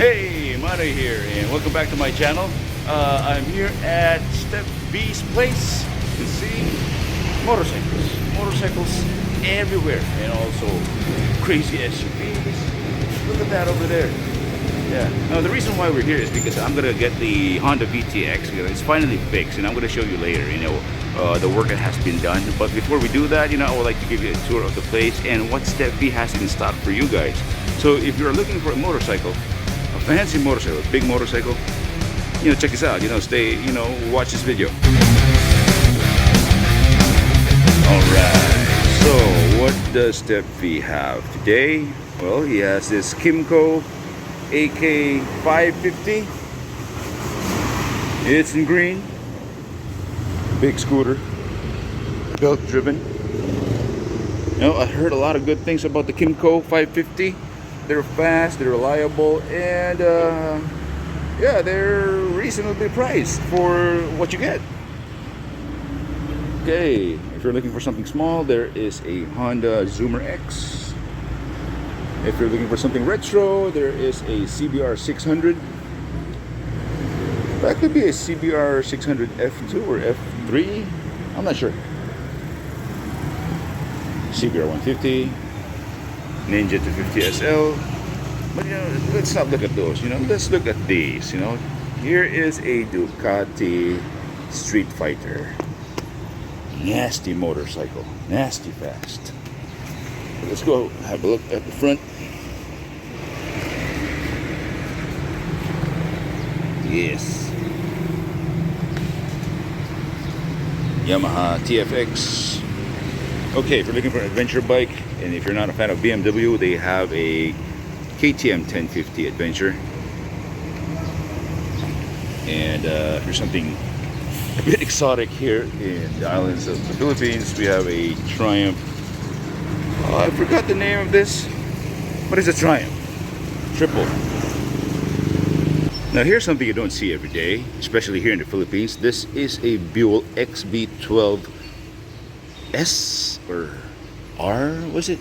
Hey, Mano here, and welcome back to my channel. I'm here at StepV's place. You can see motorcycles everywhere, and also crazy SUVs. Look at that over there. Yeah. Now the reason why we're here is because I'm gonna get the Honda VTX. It's finally fixed, and I'm gonna show you later. The work that has been done. But before we do that, I would like to give you a tour of the place and what StepV has in stock for you guys. So if you're looking for a motorcycle, a fancy motorcycle, a big motorcycle, check this out. Watch this video. Alright, so what does StepV have today? Well, he has this Kimco AK550. It's in green. Big scooter, belt driven. I heard a lot of good things about the Kimco 550. They're fast, they're reliable, and yeah, they're reasonably priced for what you get. Okay, if you're looking for something small, there is a Honda Zoomer X. If you're looking for something retro, there is a CBR 600. That could be a CBR 600 F2 or F3. I'm not sure. CBR 150, Ninja 250 SL. But let's not look at those. Let's look at these. Here is a Ducati Street Fighter. Nasty motorcycle, nasty fast. Let's go have a look at the front. Yes. Yamaha TFX. Okay, if you're looking for an adventure bike, and if you're not a fan of BMW, they have a KTM 1050 Adventure. And if you're something a bit exotic here in the islands of the Philippines, we have a Triumph. I forgot the name of this, but it's a Triumph Triple. Now here's something you don't see every day, especially here in the Philippines. This is a Buell XB12S or R, was it?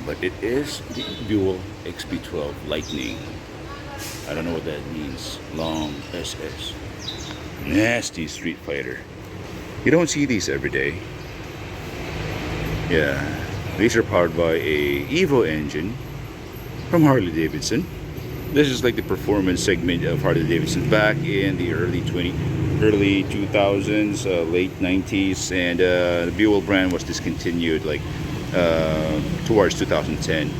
But it is the Buell XB12 Lightning. I don't know what that means. Long SS. Nasty Street Fighter. You don't see these every day. Yeah, these are powered by a Evo engine from Harley Davidson. This is like the performance segment of Harley Davidson back in the early 2000s, late 90s, and the Buell brand was discontinued towards 2010.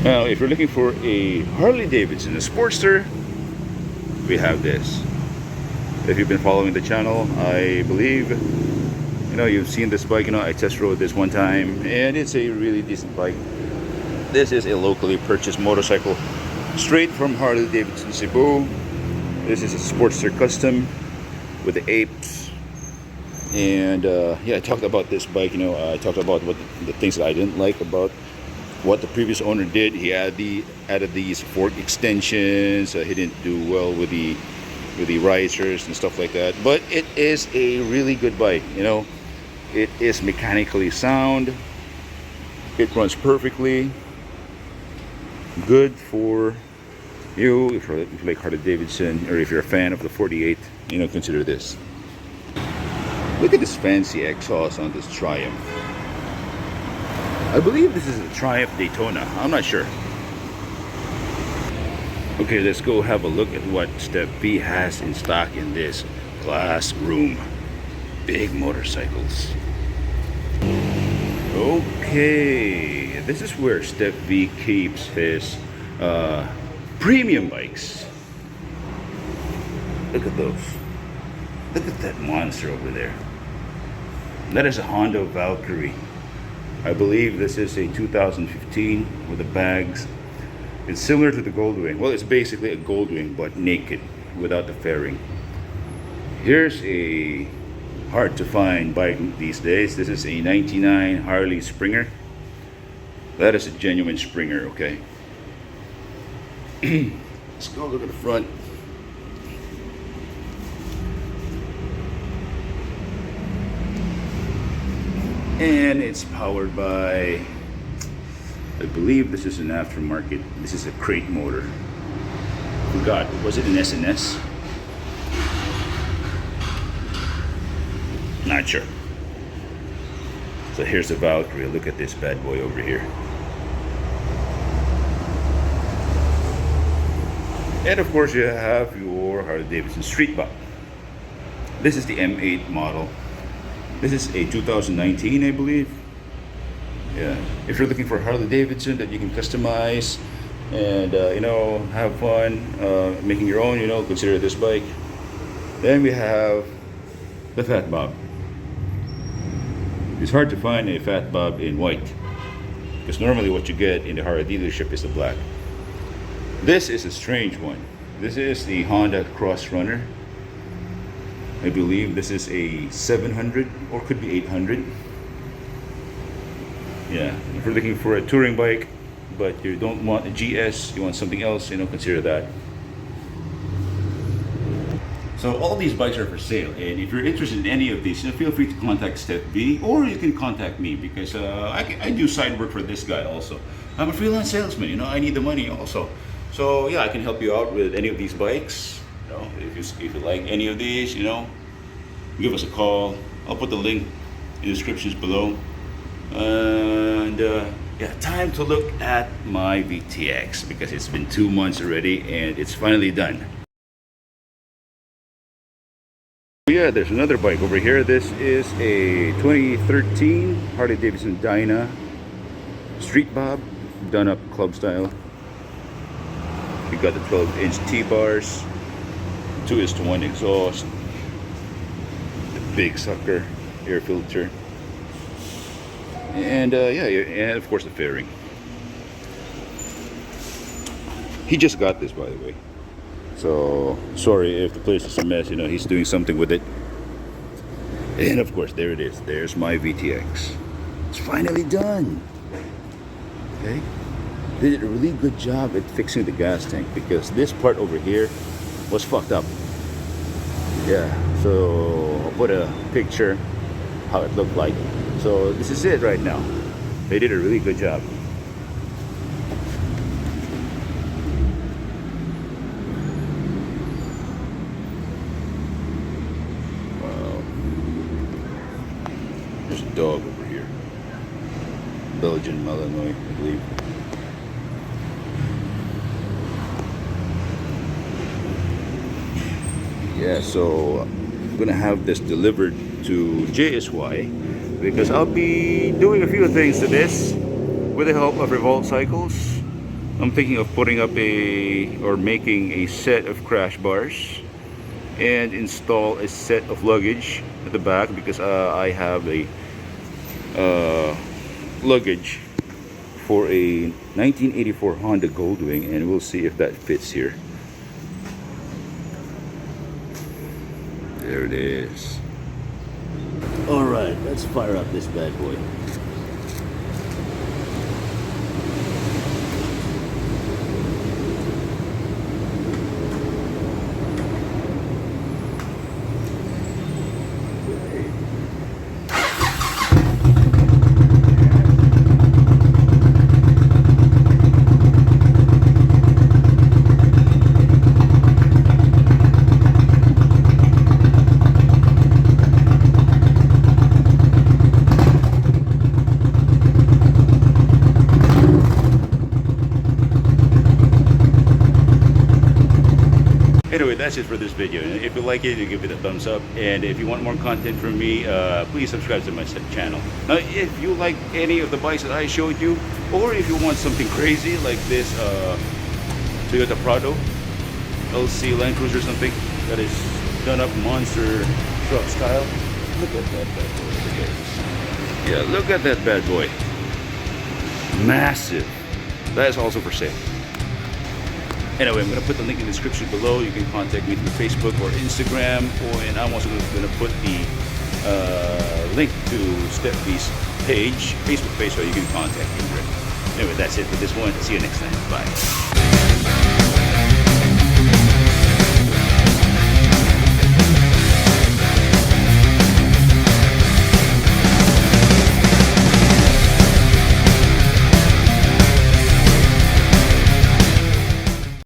Now, if you're looking for a Harley Davidson, a Sportster, we have this. If you've been following the channel, I believe you've seen this bike. I test rode this one time, and it's a really decent bike. This is a locally purchased motorcycle straight from Harley Davidson Cebu. This is a Sportster Custom with the apes. And yeah, I talked about this bike. I talked about what the things that I didn't like about what the previous owner did. He added these fork extensions. He didn't do well with the risers and stuff like that. But it is a really good bike. It is mechanically sound. It runs perfectly. Good for you if you like Harley Davidson, or if you're a fan of the 48. Consider this. Look at this fancy exhaust on this Triumph. I believe this is a Triumph Daytona. I'm not sure. Okay, let's go have a look at what StepV has in stock in this glass room. Big motorcycles. Okay, this is where StepV keeps his premium bikes. Look at those. Look at that monster over there. That is a Honda Valkyrie. I believe this is a 2015 with the bags. It's similar to the Goldwing. Well, it's basically a Goldwing, but naked, without the fairing. Here's a hard to find bike these days. This is a 99 Harley Springer. That is a genuine Springer, okay? Let's go look at the front. And it's powered by I believe this is an aftermarket. This is a crate motor. Forgot, was it an SNS? Not sure. So here's the Valkyrie. Look at this bad boy over here. And of course you have your Harley Davidson Street Bob. This is the M8 model. This is a 2019, I believe. Yeah. If you're looking for Harley Davidson that you can customize and you know, have fun making your own, you know, consider this bike. Then we have the Fat Bob. It's hard to find a Fat Bob in white because normally what you get in the Harley dealership is the black. This is a strange one. This is the Honda Cross Runner. I believe this is a 700 or could be 800. Yeah, if you're looking for a touring bike but you don't want a GS, you want something else, you know, consider that. So all these bikes are for sale, and if you're interested in any of these, you know, feel free to contact StepV, or you can contact me because I do side work for this guy also. I'm a freelance salesman, you know, I need the money also. So yeah, I can help you out with any of these bikes. You know, if you like any of these, you know, give us a call. I'll put the link in the descriptions below. And yeah, time to look at my VTX because it's been 2 months already and it's finally done. Yeah, there's another bike over here. This is a 2013 Harley Davidson Dyna Street Bob, done up club style. We got the 12-inch T-bars, 2:1 exhaust, the big sucker air filter, and yeah, and of course the fairing. He just got this, by the way, so sorry if the place is a mess. You know, he's doing something with it. And of course, there it is. There's my VTX. It's finally done. Okay. They did a really good job at fixing the gas tank because this part over here was fucked up. Yeah, so I'll put a picture how it looked like. So this is it right now. They did a really good job. Wow. There's a dog over here. Belgian Malinois, I believe. Yeah, so I'm gonna have this delivered to JSY because I'll be doing a few things to this with the help of Revolt Cycles. I'm thinking of putting up making a set of crash bars and install a set of luggage at the back because I have a luggage for a 1984 Honda Goldwing, and we'll see if that fits here. There it is. All right, let's fire up this bad boy. Anyway, that's it for this video. If you like it, you give it a thumbs up. And if you want more content from me, please subscribe to my channel. Now, if you like any of the bikes that I showed you, or if you want something crazy like this Toyota Prado LC Land Cruiser or something that is done up monster truck style, look at that bad boy over here. Yeah, look at that bad boy. Massive. That is also for sale. Anyway, I'm going to put the link in the description below. You can contact me through Facebook or Instagram, and I'm also going to put the link to StepV's page, Facebook page, so you can contact me. Anyway, that's it for this one. See you next time. Bye.